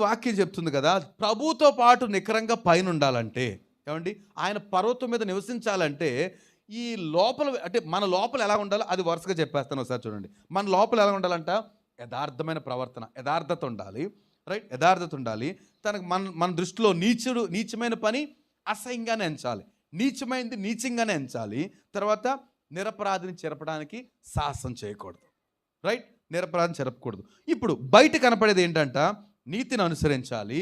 వాక్యం చెప్తుంది కదా, ప్రభుతో పాటు నికరంగా పైన ఉండాలంటే ఏమండి, ఆయన పర్వతం మీద నివసించాలంటే ఈ లోపల అంటే మన లోపల ఎలా ఉండాలో అది వరుసగా చెప్పేస్తాను ఒకసారి చూడండి. మన లోపల ఎలా ఉండాలంట? యథార్థమైన ప్రవర్తన, యథార్థత ఉండాలి. రైట్, యథార్థత ఉండాలి. తనకు మన మన దృష్టిలో నీచమైన పని అసహ్యంగానే ఎంచాలి, నీచమైంది నీచంగానే ఎంచాలి. తర్వాత నిరపరాధిని చెరపడానికి సాహసం చేయకూడదు. రైట్, నిరపరాధిని చెరపకూడదు. ఇప్పుడు బయట కనపడేది ఏంటంట? నీతిని అనుసరించాలి,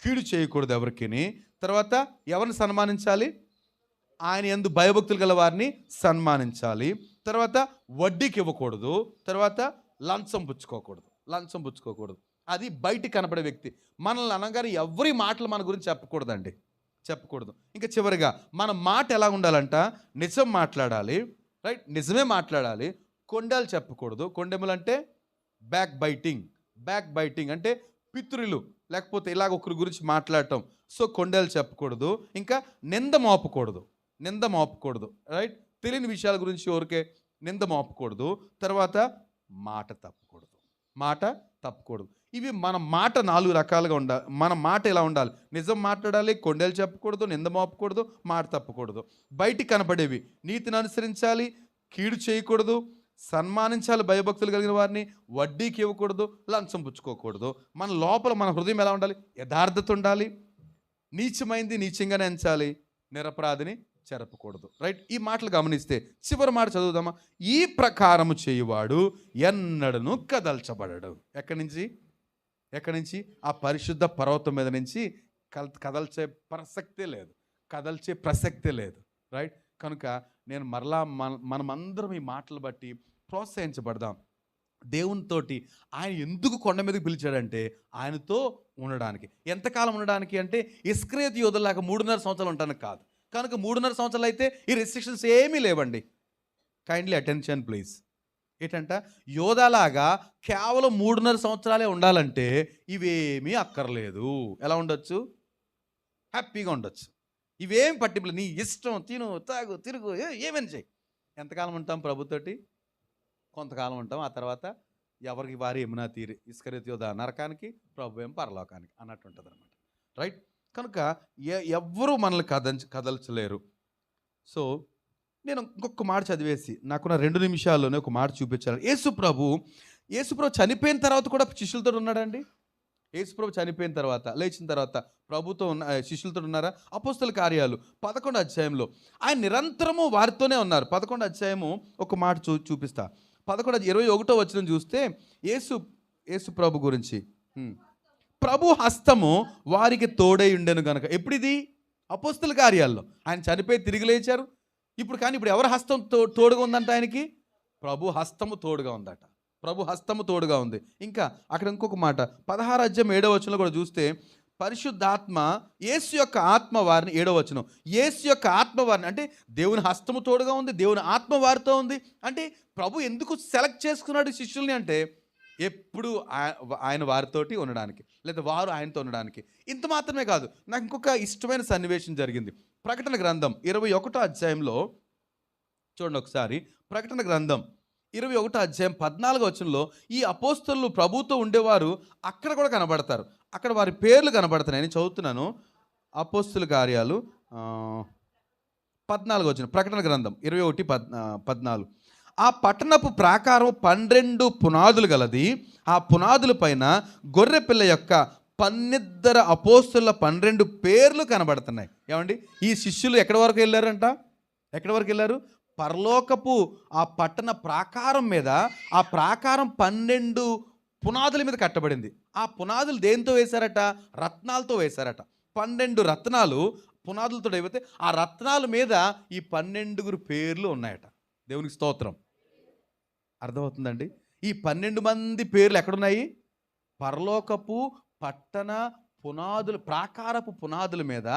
కీడు చేయకూడదు ఎవరికిని. తర్వాత ఎవరిని సన్మానించాలి? ఆయన యందు భయభక్తులు గల వారిని సన్మానించాలి. తర్వాత వడ్డీకి ఇవ్వకూడదు. తర్వాత లంచం పుచ్చుకోకూడదు. అది బయట కనపడే వ్యక్తి. మనల్ని అనగానే ఎవరి మాటలు మన గురించి చెప్పకూడదు. ఇంకా చివరిగా మన మాట ఎలా ఉండాలంట? నిజం మాట్లాడాలి. రైట్, నిజమే మాట్లాడాలి. కొండలు చెప్పకూడదు. కొండెములు అంటే బ్యాక్ బైటింగ్ అంటే పితృలు, లేకపోతే ఇలాగ ఒకరి గురించి మాట్లాడటం. సో కొండలు చెప్పకూడదు. ఇంకా నింద మోపకూడదు. రైట్, తెలియని విషయాల గురించి ఎవరికే నింద మోపకూడదు. తర్వాత మాట తప్పకూడదు. ఇవి మన మాట 4 రకాలుగా ఉండాలి. మన మాట ఎలా ఉండాలి? నిజం మాట్లాడాలి, కొండలు చెప్పకూడదు, నింద మోపకూడదు, మాట తప్పకూడదు. బయటికి కనపడేవి నీతిని అనుసరించాలి, కీడు చేయకూడదు, సన్మానించాలి భయభక్తులు కలిగిన వారిని, వడ్డీకి ఇవ్వకూడదు, లంచం పుచ్చుకోకూడదు. మన లోపల మన హృదయం ఎలా ఉండాలి? యథార్థత ఉండాలి, నీచమైంది నీచంగానే ఎంచాలి, నిరపరాధిని చెరపకూడదు. రైట్, ఈ మాటలు గమనిస్తే చివరి మాట చదువుదామా? ఈ ప్రకారము చేయువాడు ఎన్నడను కదల్చబడడు. ఎక్కడి నుంచి? ఆ పరిశుద్ధ పర్వతం మీద నుంచి కదల్చే ప్రసక్తే లేదు. రైట్, కనుక నేను మరలా మనమందరం ఈ మాటలు బట్టి ప్రోత్సహించబడదాం. దేవునితోటి ఆయన ఎందుకు కొండ మీదకి పిలిచాడంటే ఆయనతో ఉండడానికి. ఎంతకాలం ఉండడానికి అంటే ఇస్కరియోతు యోధులాగా 3.5 సంవత్సరాలు ఉండడానికి కాదు. కనుక 3.5 సంవత్సరాలు అయితే ఈ రెస్ట్రిక్షన్స్ ఏమీ లేవండి. Kindly attention please. ఏంటంట? యోధాలాగా కేవలం 3.5 సంవత్సరాలే ఉండాలంటే ఇవేమీ అక్కర్లేదు. ఎలా ఉండొచ్చు? హ్యాపీగా ఉండొచ్చు. ఇవేం పట్టింపులు, నీ ఇష్టం, తిను, తాగు, తిరుగు, ఏమైనా చెయ్యి. ఎంతకాలం ఉంటాం ప్రభుతోటి? కొంతకాలం ఉంటాం. ఆ తర్వాత ఎవరికి వారి యమునా తీరి, ఇస్కరియోతు యోధ నరకానికి, ప్రభు ఏం పరలోకానికి అన్నట్టు ఉంటుంది అనమాట. రైట్, కనుక ఎవ్వరూ మనల్ని కదల్చలేరు. సో నేను ఇంకొక మాట చదివేసి నాకున్న 2 నిమిషాల్లోనే ఒక మాట చూపించాను. యేసుప్రభు చనిపోయిన తర్వాత కూడా శిష్యులతో ఉన్నాడండి. యేసుప్రభు చనిపోయిన తర్వాత, లేచిన తర్వాత ప్రభుతో శిష్యులతో ఉన్నారా? అపోస్తల కార్యాలు 11వ అధ్యాయంలో ఆయన నిరంతరము వారితోనే ఉన్నారు. 11వ అధ్యాయము ఒక మాట చూపిస్తా. 21వ వచనం చూస్తే యేసు ప్రభు గురించి, ప్రభు హస్తము వారికి తోడై ఉండెను గనక. ఎప్పుడిది? అపోస్తల కార్యాల్లో. ఆయన చనిపోయి తిరిగి లేచారు. ఇప్పుడు ఎవరి హస్తం తోడుగా ఉందంట? ఆయనకి ప్రభు హస్తము తోడుగా ఉంది. ఇంకా అక్కడ ఇంకొక మాట 16వ అధ్యాయం 7వ వచనంలో కూడా చూస్తే పరిశుద్ధాత్మ యేసు యొక్క ఆత్మ వారిని, 7వ వచనం, యేసు యొక్క ఆత్మ వారిని, అంటే దేవుని హస్తము తోడుగా ఉంది, దేవుని ఆత్మ వారితో ఉంది. అంటే ప్రభు ఎందుకు సెలెక్ట్ చేసుకున్నాడు శిష్యుల్ని అంటే ఎప్పుడు ఆయన వారితోటి ఉండడానికి, లేదా వారు ఆయనతో ఉండడానికి. ఇంత మాత్రమే కాదు, నాకు ఇంకొక ఇష్టమైన సన్నివేశం జరిగింది. ప్రకటన గ్రంథం 21వ అధ్యాయంలో చూడండి ఒకసారి. ప్రకటన గ్రంథం 21వ అధ్యాయం 14వ వచనంలో ఈ అపోస్తలులు ప్రభుతో ఉండేవారు అక్కడ కూడా కనబడతారు. అక్కడ వారి పేర్లు కనబడుతున్నాయి. నేను చదువుతున్నాను. అపోస్తల కార్యాలు 14వ వచనం, ప్రకటన గ్రంథం 21:14. ఆ పట్టణపు ప్రాకారం 12 పునాదులు గలది. ఆ పునాదుల పైన గొర్రె పిల్ల యొక్క 12 అపోస్తలుల 12 పేర్లు కనబడుతున్నాయి. ఏమండి, ఈ శిష్యులు ఎక్కడి వరకు వెళ్ళారు? పరలోకపు ఆ పట్టణ ప్రాకారం మీద, ఆ ప్రాకారం 12 పునాదుల మీద కట్టబడింది. ఆ పునాదులు దేంతో వేశారట? రత్నాలతో వేశారట. 12 రత్నాలు పునాదులతో అయిపోతే ఆ రత్నాల మీద ఈ 12 పేర్లు ఉన్నాయట. దేవునికి స్తోత్రం. అర్థమవుతుందండి? ఈ 12 మంది పేర్లు ఎక్కడున్నాయి? పరలోకపు పట్టణ పునాదులు, ప్రాకారపు పునాదుల మీద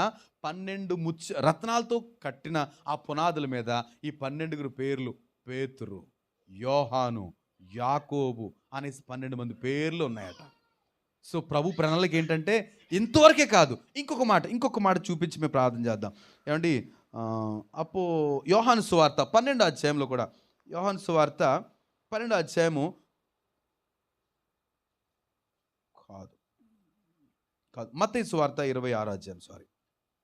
12 రత్నాలతో కట్టిన ఆ పునాదుల మీద ఈ 12 పేర్లు, పేతురు, యోహాను, యాకోబు అనేసి 12 మంది పేర్లు ఉన్నాయట. సో ప్రభు ప్రణాళిక ఏంటంటే ఇంతవరకే కాదు, ఇంకొక మాట చూపించి మేము ప్రార్థన చేద్దాం. ఏమండి, యోహాను సువార్త 12వ అధ్యాయంలో కూడా, యోహాను సువార్త 12వ అధ్యాయము కాదు కాదు, మత్తయి సువార్త 26 అధ్యాయం, సారీ,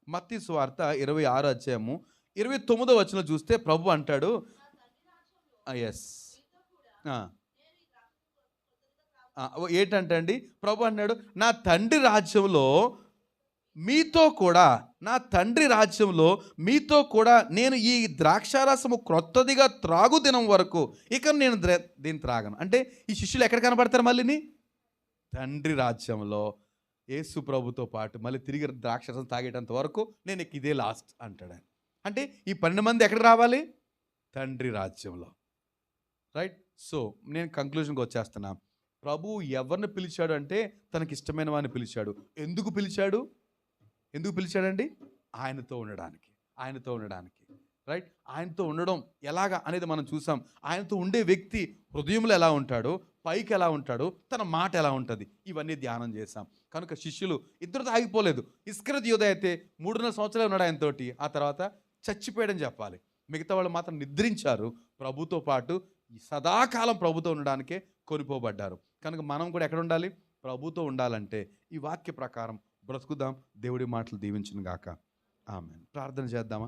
మత్తయి సువార్త 26 అధ్యాయము 29వ వచనం చూస్తే ప్రభు అంటాడు, ఎస్, ఏంటంటే అండి, ప్రభు అన్నాడు, నా తండ్రి రాజ్యంలో మీతో కూడా, నా తండ్రి రాజ్యంలో మీతో కూడా నేను ఈ ద్రాక్షారసము క్రొత్తదిగా త్రాగు దినం వరకు ఇక నేను దీన్ని త్రాగను. అంటే ఈ శిష్యులు ఎక్కడ కనబడతారు? మళ్ళీని తండ్రి రాజ్యంలో యేసు ప్రభుతో పాటు మళ్ళీ తిరిగి ద్రాక్షరసం తాగేటంత వరకు నేను ఇక ఇదే లాస్ట్ అంటాడు ఆయన. అంటే ఈ 12 మంది ఎక్కడికి రావాలి? తండ్రి రాజ్యంలో. రైట్. సో నేను కంక్లూజన్కి వచ్చేస్తున్నా. ప్రభు ఎవరిని పిలిచాడు అంటే తనకి ఇష్టమైన వాడిని పిలిచాడు. ఎందుకు పిలిచాడు? ఎందుకు పిలిచాడండి? ఆయనతో ఉండడానికి, ఆయనతో ఉండడానికి. రైట్. ఆయనతో ఉండడం ఎలాగా అనేది మనం చూసాం. ఆయనతో ఉండే వ్యక్తి హృదయంలో ఎలా ఉంటాడో, పైకి ఎలా ఉంటాడో, తన మాట ఎలా ఉంటుంది, ఇవన్నీ ధ్యానం చేశాం. కనుక శిష్యులు ఇద్దరితో ఆగిపోలేదు. ఇస్కరియోతు యూదా అయితే 3.5 సంవత్సరాలు ఉన్నాడు ఆయనతోటి, ఆ తర్వాత చచ్చిపోయాడని చెప్పాలి. మిగతా వాళ్ళు మాత్రం నిద్రించారు. ప్రభుతో పాటు సదాకాలం ప్రభుతో ఉండడానికే కొనిపోబడ్డారు. కనుక మనం కూడా ఎక్కడ ఉండాలి? ప్రభుతో ఉండాలంటే ఈ వాక్య ప్రకారం బ్రతుకుదాం. దేవుడి మాటలు దీవించును గాక. ఆమేన్. ప్రార్థన చేద్దామా?